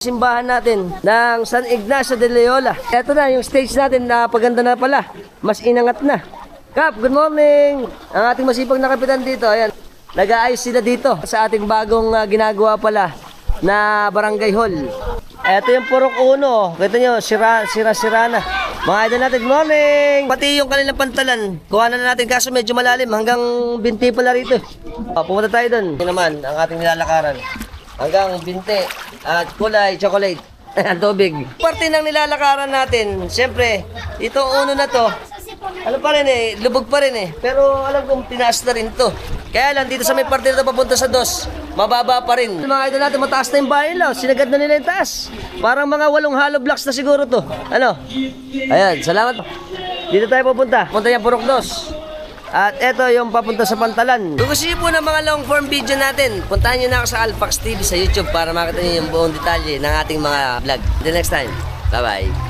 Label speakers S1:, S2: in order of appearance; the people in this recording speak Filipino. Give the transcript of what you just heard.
S1: Simbahan natin ng San Ignacio de Loyola. Ito na yung stage natin na paganda na pala. Mas inangat na. Kap, good morning! Ang ating masipag na kapitan dito, ayan. Nag-aayos sila dito sa ating bagong ginagawa pala na barangay hall. Ito yung purok uno. Kita nyo, sira na. Mga idol natin, good morning! Pati yung kanilang pantalan, kuhanan na natin kaso medyo malalim. Hanggang binti pala rito. Pumunta tayo doon. Ito naman ang ating nilalakaran. Hanggang binti at kulay chocolate. Tubig. Parte ng nilalakaran natin, siyempre, itong uno na to, ano pa rin eh, lubog pa rin eh. Pero alam kong tinaas na rin to. Kaya lang dito sa may parte na to papunta sa dos, mababa pa rin. Mga idol natin, mataas na yung bahay nila. Sinagad na nila yung taas. Parang mga 8 hollow blocks na siguro to. Ano? Ayan, salamat. Dito tayo pupunta. Punta yung Purok 2. At eto yung papunta sa Pantalan. Kung gusto niyo po ng mga long form video natin, puntahan niyo na ako sa Alpax TV sa YouTube para makita niyo yung buong detalye ng ating mga vlog. Until next time. Bye-bye.